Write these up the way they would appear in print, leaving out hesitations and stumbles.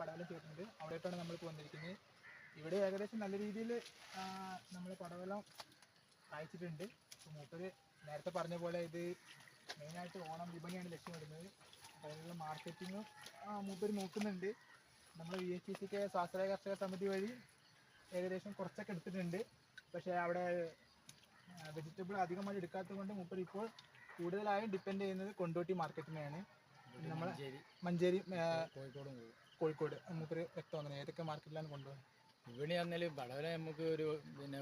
പടവലം ചെയ്തിട്ടുണ്ട്. അവിടെയായിട്ടാണ് നമ്മളിപ്പോൾ വന്നിരിക്കുന്നത്. ഇവിടെ ഏകദേശം നല്ല രീതിയിൽ നമ്മൾ പടവലം അയച്ചിട്ടുണ്ട്. അപ്പോൾ മൂപ്പര് നേരത്തെ പറഞ്ഞ പോലെ ഇത് മെയിനായിട്ട് ഓണം വിപണിയാണ് ലക്ഷ്യമിടുന്നത്. അപ്പോൾ അതിനുള്ള മാർക്കറ്റിങ്ങും മൂപ്പര് നോക്കുന്നുണ്ട്. നമ്മൾ VHCK സ്വാശ്രയ കർഷക സമിതി വഴി ഏകദേശം കുറച്ചൊക്കെ എടുത്തിട്ടുണ്ട്. പക്ഷേ അവിടെ വെജിറ്റബിൾ അധികമായി എടുക്കാത്തത് കൊണ്ട് മൂപ്പർ ഇപ്പോൾ കൂടുതലായും ഡിപ്പെൻഡ് ചെയ്യുന്നത് കൊണ്ടോട്ടി മാർക്കറ്റിനെയാണ്. നമ്മളെ മഞ്ചേരി, കോഴിക്കോട് മൂപ്പര് വ്യക്തമാണ് ഏതൊക്കെ മാർക്കറ്റിലാണ് കൊണ്ടുപോകുന്നത്. വിപണി പറഞ്ഞാൽ വളരെ നമുക്ക് പിന്നെ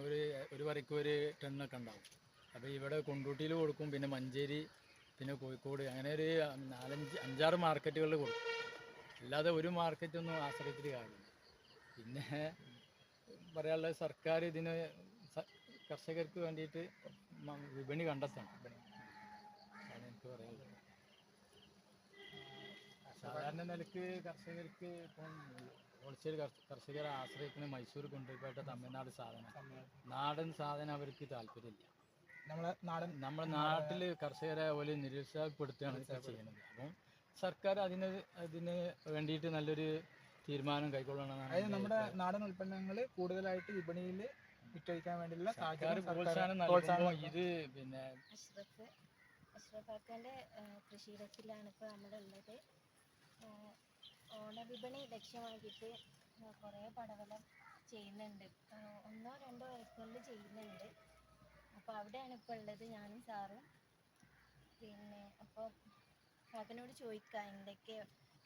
ഒരു വരയ്ക്ക് ഒരു ടണ്ണൊക്കെ ഉണ്ടാവും. അപ്പോൾ ഇവിടെ കൊണ്ടോട്ടിയിൽ കൊടുക്കും, പിന്നെ മഞ്ചേരി, പിന്നെ കോഴിക്കോട്, അങ്ങനെ ഒരു 4-5 മാർക്കറ്റുകളിൽ കൊടുക്കും. അല്ലാതെ ഒരു മാർക്കറ്റൊന്നും ആശ്രയിച്ചിട്ട് കാര്യമില്ല. പിന്നെ പറയാനുള്ളത് സർക്കാർ ഇതിന് കർഷകർക്ക് വേണ്ടിയിട്ട് വിപണി കണ്ടെത്തണം. അതാണ് എനിക്ക് പറയാനുള്ളത്. സാധാരണ നിലക്ക് കർഷകർക്ക് ഇപ്പം ഹോൾസെയിൽ കർഷകരെ ആശ്രയിക്കുന്ന മൈസൂർ കൊണ്ടുപോയിട്ട് തമിഴ്നാട് നാടൻ സാധനം അവർക്ക് താല്പര്യമില്ല. നമ്മളെ നാട്ടിൽ കർഷകരെ പോലെ നിരുത്സാഹപ്പെടുത്തുകയാണ് ചെയ്യുന്നത്. അപ്പം സർക്കാർ അതിന് വേണ്ടിയിട്ട് നല്ലൊരു തീരുമാനം കൈക്കൊള്ളണമെന്നാണ്. അതായത് നമ്മുടെ നാടൻ ഉൽപ്പന്നങ്ങൾ കൂടുതലായിട്ട് വിപണിയിൽ വിറ്റഴിക്കാൻ വേണ്ടിയുള്ള പ്രോത്സാഹനം നൽകുമ്പോൾ ഇത് പിന്നെ അഷ്റഫാക്കൻ്റെ കൃഷിയിടത്തിലാണ് ഇപ്പോൾ നമ്മളുള്ളത്. ഓണവിപണി ലക്ഷ്യമാക്കിയിട്ട് കുറേ പടവലം ചെയ്യുന്നുണ്ട്. 1-2 ഏക്കറിൽ ചെയ്യുന്നുണ്ട്. അപ്പോൾ അവിടെയാണ് ഇപ്പോൾ ഉള്ളത് ഞാനും സാറും. പിന്നെ അപ്പോൾ കാക്കനോട് ചോദിക്കാം എന്തൊക്കെ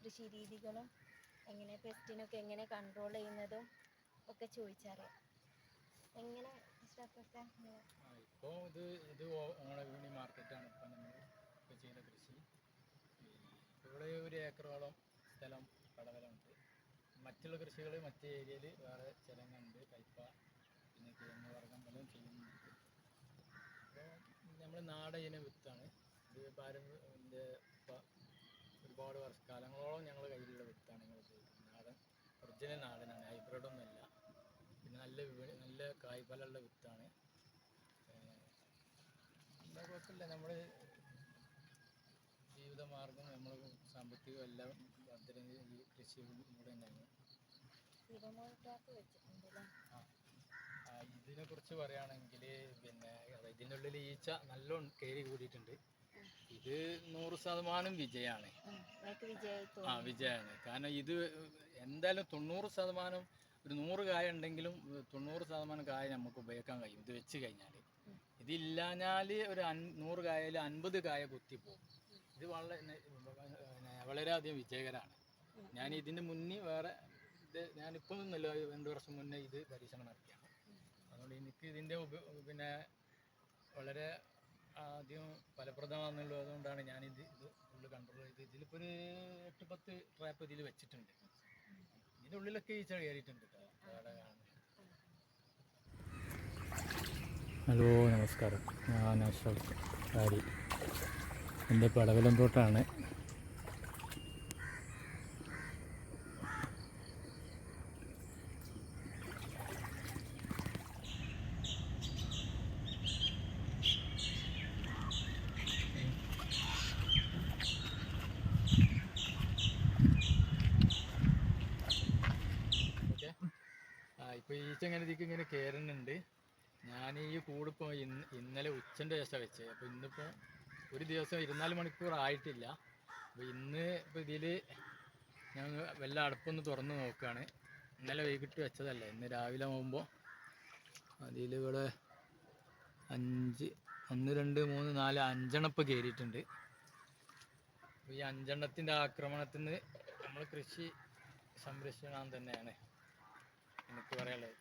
കൃഷി രീതികളും എങ്ങനെ പെസ്റ്റിനൊക്കെ എങ്ങനെ കൺട്രോൾ ചെയ്യുന്നതും ഒക്കെ ചോദിച്ചറിയാം. എങ്ങനെ ഇഷ്ടപ്പെട്ട ഇപ്പോൾ ഇത് ഓണവിപണി മാർക്കറ്റാണ് ഇപ്പോൾ നമ്മൾ ചെയ്യുന്ന കൃഷി. ഇവിടെ 1 ഏക്കറോളം സ്ഥലം പടവലമുണ്ട്. മറ്റുള്ള കൃഷികൾ മറ്റേ ഏരിയയിൽ വേറെ ചിരങ്ങുണ്ട്, കയ്പ, പിന്നെ കിഴങ്ങ് വർഗ്ഗം എല്ലാം ചെയ്യുന്നുണ്ട്. അപ്പോൾ നമ്മൾ നാടൻ വിത്താണ് ഇത്. ഒരുപാട് കാലങ്ങളോളം ഞങ്ങൾ കയ്യിലുള്ള വിത്താണ് ഞങ്ങൾ ഉപയോഗിക്കുന്നത്. നാടൻ ഒറിജിനൽ നാടനാണ്, ഹൈബ്രിഡൊന്നുമല്ല. പിന്നെ നല്ല കായ്ഫലമുള്ള വിത്താണ്. എന്താ കുഴപ്പമില്ല, നമ്മൾ ജീവിതമാർഗം നമ്മൾ സാമ്പത്തികം എല്ലാം ഈ കൃഷിയിലൂടെ തന്നെയാണ്. ഇതിനെ കുറിച്ച് പറയുകയാണെങ്കിൽ പിന്നെ ഇതിനുള്ളിൽ ഈച്ച നല്ലോണം കയറി കൂടിയിട്ടുണ്ട്. ഇത് 100% വിജയമാണ്. വിജയമാണ്. കാരണം ഇത് എന്തായാലും 90%, ഒരു 100 കായ ഉണ്ടെങ്കിലും 90% കായ നമുക്ക് ഉപയോഗിക്കാൻ കഴിയും ഇത് വെച്ച് കഴിഞ്ഞാൽ. ഇതില്ലാഞ്ഞാൽ ഒരു 100 കായയിൽ 50 കായ കുത്തിപ്പോകും. ഇത് വളരെയധികം വിജയകരമാണ്. ഞാൻ ഇതിന് മുന്നേ ഞാനിപ്പോൾ ഒന്നുമില്ല, 2 വർഷം മുന്നേ ഇത് പരീക്ഷണം നടത്തിയാണ്. അതുകൊണ്ട് എനിക്ക് ഇതിൻ്റെ പിന്നെ വളരെ ആദ്യം ഫലപ്രദമാണെന്നുള്ളത്. അതുകൊണ്ടാണ് ഞാനിത് ഫുള്ള് കൺട്രോൾ ചെയ്ത് ഇതിലിപ്പോൾ ഒരു 8-10 ട്രാപ്പ് ഇതിൽ വെച്ചിട്ടുണ്ട്. ഇതിൻ്റെ ഉള്ളിലൊക്കെ ഈച്ച കയറിയിട്ടുണ്ട്. ഹലോ, നമസ്കാരം. ഞാൻ അഷ്റഫ് കാരി. എൻ്റെ പടവലം തോട്ടാണ്. ഇപ്പോൾ ഈച്ച ഇങ്ങനെ കയറുന്നുണ്ട്. ഞാൻ ഈ കൂടിപ്പോൾ ഇന്നലെ ഉച്ചൻ്റെ ശേഷം വെച്ചത്. അപ്പോൾ ഇന്നിപ്പോൾ ഒരു ദിവസം 24 മണിക്കൂർ ആയിട്ടില്ല. അപ്പോൾ ഇപ്പോൾ ഇതിൽ ഞാൻ വല്ല അടുപ്പൊന്ന് തുറന്ന് നോക്കുകയാണ്. ഇന്നലെ വൈകിട്ട് വെച്ചതല്ല, ഇന്ന് രാവിലെ ആകുമ്പോൾ അതിലിവിടെ 1, 2, 3, 4, 5 എണ്ണം ഇപ്പോൾ കയറിയിട്ടുണ്ട്. അപ്പോൾ ഈ 5 എണ്ണത്തിൻ്റെ ആക്രമണത്തിൽ നിന്ന് നമ്മൾ കൃഷി സംരക്ഷിക്കണം തന്നെയാണ് എനിക്ക് പറയാനുള്ളത്.